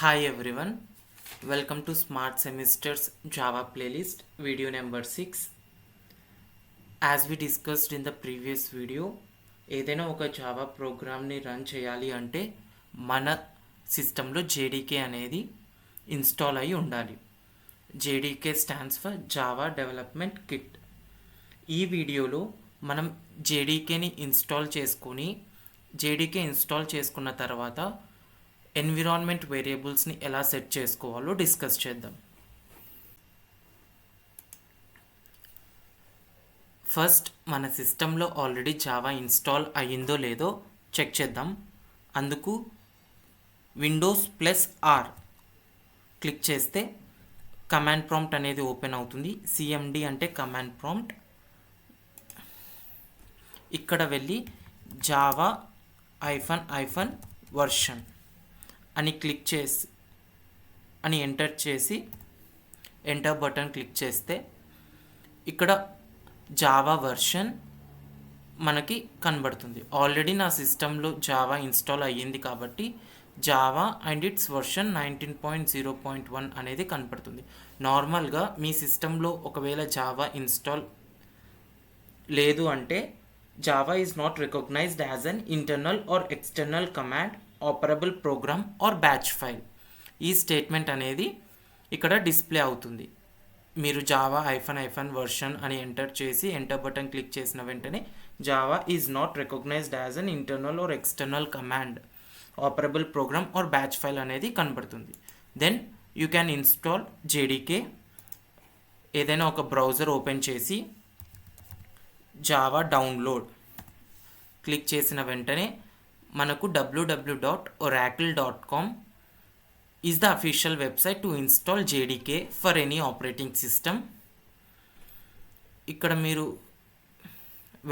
Hi everyone, welcome to Smart Semesters Java playlist video number 6. As we discussed in the previous video, ఏదైనా ఒక Java ప్రోగ్రామ్ని run చేయాలి అంటే మన సిస్టంలో జేడీకే అనేది ఇన్స్టాల్ అయి ఉండాలి. JDK stands for Java development kit. ఈ వీడియోలో మనం జేడీకేని ఇన్స్టాల్ చేసుకున్న తర్వాత ఎన్విరాన్మెంట్ వేరియబుల్స్ని ఎలా సెట్ చేసుకోవాలో డిస్కస్ చేద్దాం. ఫస్ట్ మన సిస్టంలో ఆల్రెడీ జావా ఇన్స్టాల్ అయ్యిందో లేదో చెక్ చేద్దాం. అందుకు విండోస్ +R క్లిక్ చేస్తే కమాండ్ ప్రాంప్ట్ అనేది ఓపెన్ అవుతుంది. సిఎండి అంటే కమాండ్ ప్రాంప్ట్. ఇక్కడ వెళ్ళి జావా -version అని క్లిక్ చేసి ఎంటర్ చేసి ఎంటర్ బటన్ క్లిక్ చేస్తే ఇక్కడ జావా వర్షన్ మనకి కనబడుతుంది. ఆల్రెడీ నా సిస్టంలో జావా ఇన్స్టాల్ అయ్యింది కాబట్టి జావా అండ్ ఇట్స్ వర్షన్ 19.0.1 అనేది కనపడుతుంది. నార్మల్గా మీ సిస్టంలో ఒకవేళ జావా ఇన్స్టాల్ లేదు అంటే Java is not recognized as an internal or external command, operable program or batch file. ఈ స్టేట్మెంట్ అనేది ఇక్కడ డిస్ప్లే అవుతుంది. మీరు జావా -version అని ఎంటర్ చేసి ఎంటర్ బటన్ క్లిక్ చేసిన వెంటనే Java is not recognized as an internal or external command, operable program or batch file అనేది కనబడుతుంది. Then you can install JDK. ఏదైనా ఒక బ్రౌజర్ ఓపెన్ చేసి జావా డౌన్లోడ్ క్లిక్ చేసిన వెంటనే మనకు www.oracle.com is the official website to install JDK for any operating system. ఇక్కడ మీరు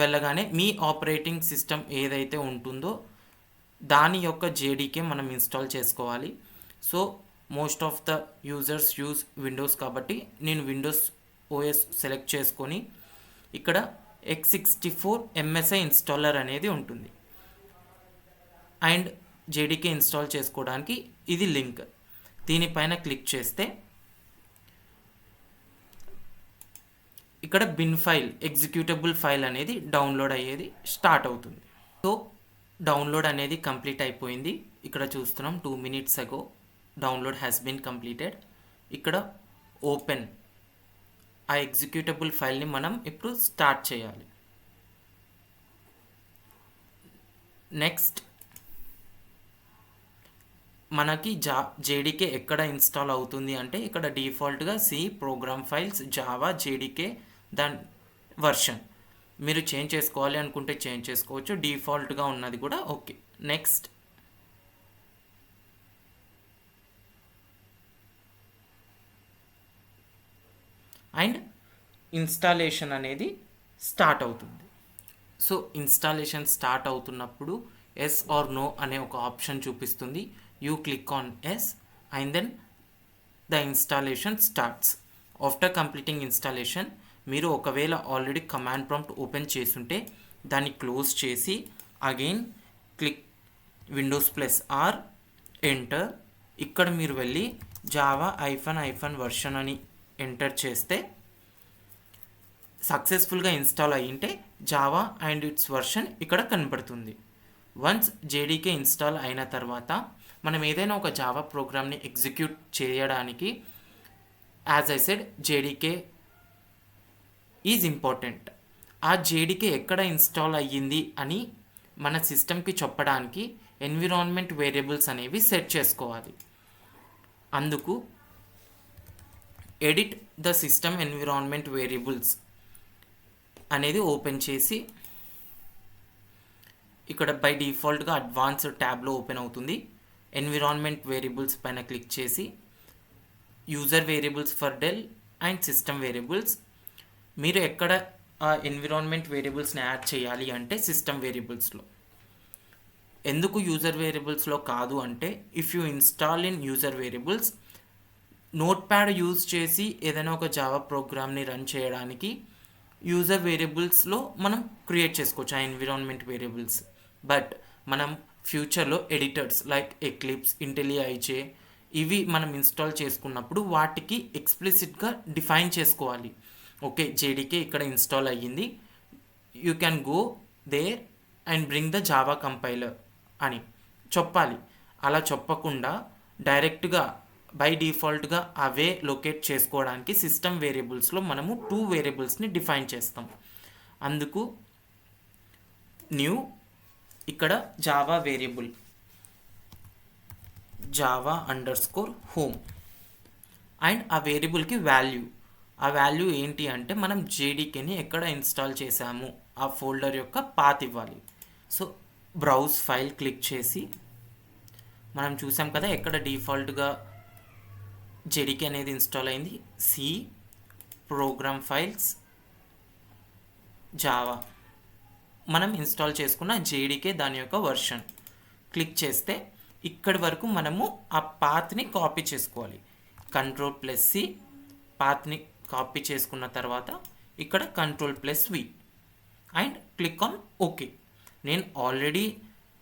వెళ్ళగానే మీ ఆపరేటింగ్ సిస్టమ్ ఏదైతే ఉంటుందో దాని యొక్క జేడీకే మనం ఇన్స్టాల్ చేసుకోవాలి. So most of the users use Windows కాబట్టి నేను విండోస్ ఓఎస్ సెలెక్ట్ చేసుకొని ఇక్కడ x64 MSI ఇన్స్టాలర్ అనేది ఉంటుంది. అండ్ జేడీకే ఇన్స్టాల్ చేసుకోవడానికి ఇది లింక్. దీనిపైన క్లిక్ చేస్తే ఇక్కడ బిన్ ఫైల్, ఎగ్జిక్యూటబుల్ ఫైల్ అనేది డౌన్లోడ్ అయ్యేది స్టార్ట్ అవుతుంది. సో డౌన్లోడ్ అనేది కంప్లీట్ అయిపోయింది. ఇక్కడ చూస్తున్నాం 2 minutes ago download has been completed. ఇక్కడ ఓపెన్ ఆ ఎగ్జిక్యూటబుల్ ఫైల్ని మనం ఇప్పుడు స్టార్ట్ చేయాలి. నెక్స్ట్ మనకి జేడీకే ఎక్కడ ఇన్స్టాల్ అవుతుంది అంటే ఇక్కడ డిఫాల్ట్గా C program files Java JDK దాని వర్షన్. మీరు చేంజ్ చేసుకోవాలి అనుకుంటే చేంజ్ చేసుకోవచ్చు. డిఫాల్ట్గా ఉన్నది కూడా ఓకే. నెక్స్ట్ అండ్ ఇన్స్టాలేషన్ అనేది స్టార్ట్ అవుతుంది. సో ఇన్స్టాలేషన్ స్టార్ట్ అవుతున్నప్పుడు ఎస్ ఆర్ నో అనే ఒక ఆప్షన్ చూపిస్తుంది. You click on yes and then the installation starts. After completing installation మీరు ఒకవేళ ఆల్రెడీ కమాండ్ ప్రాంప్ట్ ఓపెన్ చేసుంటే దాన్ని క్లోజ్ చేసి again click Windows +R enter. ఇక్కడ మీరు వెళ్ళి జావా -version అని ఎంటర్ చేస్తే సక్సెస్ఫుల్గా ఇన్స్టాల్ అయ్యింటే జావా అండ్ ఇట్స్ వర్షన్ ఇక్కడ కనబడుతుంది. వన్స్ జేడీకే ఇన్స్టాల్ అయిన తర్వాత మనం ఏదైనా ఒక జావా ప్రోగ్రామ్ని ఎగ్జిక్యూట్ చేయడానికి as I said JDK is important. ఆ జేడీకే ఎక్కడ ఇన్స్టాల్ అయ్యింది అని మన సిస్టమ్కి చెప్పడానికి ఎన్విరాన్మెంట్ వేరియబుల్స్ అనేవి సెట్ చేసుకోవాలి. అందుకు edit the system environment variables అనేది ఓపెన్ చేసి ఇక్కడ బై డిఫాల్ట్గా అడ్వాన్స్డ్ ట్యాబ్లో ఓపెన్ అవుతుంది. ఎన్విరాన్మెంట్ వేరియబుల్స్ పైన క్లిక్ చేసి user variables for Dell and system variables. మీరు ఎక్కడ ఆ ఎన్విరాన్మెంట్ వేరియబుల్స్ని యాడ్ చేయాలి అంటే సిస్టమ్ వేరియబుల్స్లో. ఎందుకు యూజర్ వేరియబుల్స్లో కాదు అంటే if you install in user variables note pad use చేసి ఏదైనా ఒక జావా ప్రోగ్రామ్ని రన్ చేయడానికి యూజర్ వేరియబుల్స్లో మనం క్రియేట్ చేసుకోవచ్చు ఆ ఎన్విరాన్మెంట్ వేరియబుల్స్. బట్ మనం ఫ్యూచర్లో ఎడిటర్స్ లైక్ ఎక్లిప్స్, ఇంటెలిఐజే ఇవి మనం ఇన్స్టాల్ చేసుకున్నప్పుడు వాటికి ఎక్స్ప్లిసిట్గా డిఫైన్ చేసుకోవాలి. ఓకే, జేడీకే ఇక్కడ ఇన్స్టాల్ అయ్యింది, you can go there and bring the Java compiler అని చెప్పాలి. అలా చెప్పకుండా డైరెక్ట్గా బై డిఫాల్ట్గా అవే లొకేట్ చేసుకోవడానికి సిస్టమ్ వేరియబుల్స్లో మనము 2 వేరియబుల్స్ని డిఫైన్ చేస్తాం. అందుకు న్యూ ఇక్కడ Java variable Java _home and ఆ వేరియబుల్కి ఆ వాల్యూ ఏంటి అంటే మనం జేడీకేని ఎక్కడ ఇన్స్టాల్ చేసాము ఆ ఫోల్డర్ యొక్క పాత్ ఇవ్వాలి. సో బ్రౌజ్ ఫైల్ క్లిక్ చేసి మనం చూసాం కదా ఎక్కడ డిఫాల్ట్గా జేడీకే అనేది ఇన్స్టాల్ అయింది, సి ప్రోగ్రామ్ ఫైల్స్ జావా, మనం ఇన్స్టాల్ చేసుకున్న జేడీకే దాని యొక్క వర్షన్ క్లిక్ చేస్తే ఇక్కడి వరకు మనము ఆ పాత్ని కాపీ చేసుకోవాలి. Ctrl+C పాత్ని కాపీ చేసుకున్న తర్వాత ఇక్కడ Ctrl+V and click on okay. నేను ఆల్రెడీ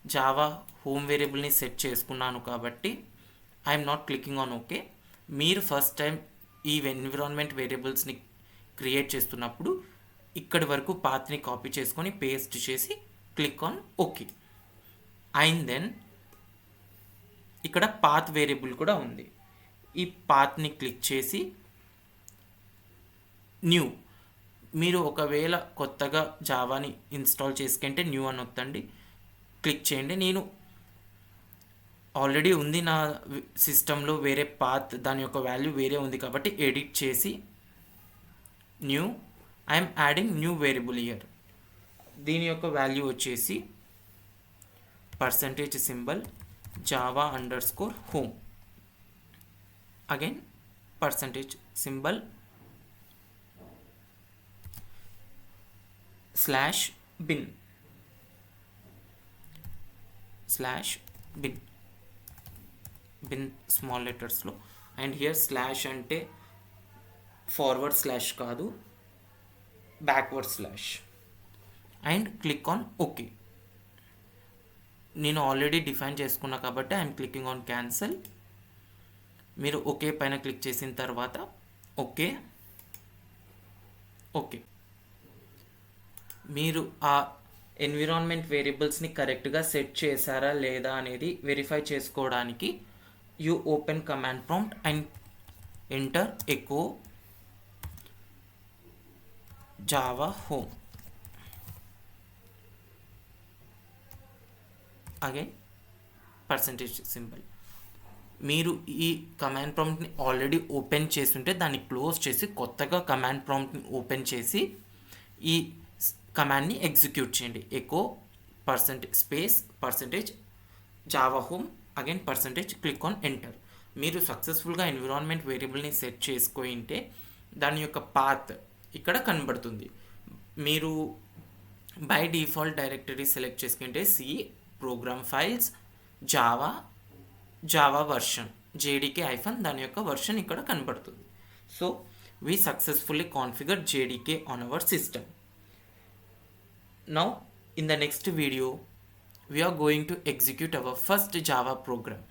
జావా హోమ్ వేరియబుల్ని సెట్ చేసుకున్నాను కాబట్టి I'm not clicking on okay. మీరు ఫస్ట్ టైం ఈ ఎన్విరాన్మెంట్ వేరియబుల్స్ని క్రియేట్ చేస్తున్నప్పుడు ఇక్కడి వరకు పాత్ని కాపీ చేసుకొని పేస్ట్ చేసి click on okay. And then ఇక్కడ పాత్ వేరియబుల్ కూడా ఉంది, ఈ పాత్ని క్లిక్ చేసి న్యూ, మీరు ఒకవేళ కొత్తగా జావాని ఇన్స్టాల్ చేసుకుంటే న్యూ అని వద్దండి, క్లిక్ చేయండి. నేను ఆల్రెడీ ఉంది నా సిస్టంలో వేరే పాత్, దాని యొక్క వాల్యూ వేరే ఉంది కాబట్టి ఎడిట్ చేసి new, I'm adding new variable here. దీని యొక్క వాల్యూ వచ్చేసి %, Java _home again %, /bin small లెటర్స్లో. అండ్ హియర్ స్లాష్ అంటే ఫార్వర్డ్ స్లాష్ కాదు, backward slash. And click on okay. నేను ఆల్రెడీ డిఫైన్ చేసుకున్నా కాబట్టి ఐఎమ్ క్లికింగ్ ఆన్ క్యాన్సిల్. మీరు ఓకే పైన క్లిక్ చేసిన తర్వాత ఓకే మీరు ఆ ఎన్విరాన్మెంట్ వేరియబుల్స్ని కరెక్ట్గా సెట్ చేశారా లేదా అనేది వెరిఫై చేసుకోవడానికి you open command prompt and enter echo Java home again %. మీరు ఈ కమాండ్ ప్రాంప్ట్ని ఆల్రెడీ ఓపెన్ చేసి ఉంటే దాన్ని క్లోజ్ చేసి కొత్తగా కమాండ్ ప్రాంప్ట్ని ఓపెన్ చేసి ఈ కమాండ్ని ఎగ్జిక్యూట్ చేయండి. Echo %, Java home again %, click on enter. మీరు సక్సెస్ఫుల్గా ఎన్విరాన్మెంట్ వేరియబుల్ని సెట్ చేసుకుంటే దాని యొక్క పాత్ ఇక్కడ కనబడుతుంది. మీరు బై డిఫాల్ట్ డైరెక్టరీ సెలెక్ట్ చేసుకుంటే C program files Java version JDK - దాని యొక్క వర్షన్ ఇక్కడ కనబడుతుంది. So we successfully configured JDK on our system. Now in the next video we are going to execute our first Java program.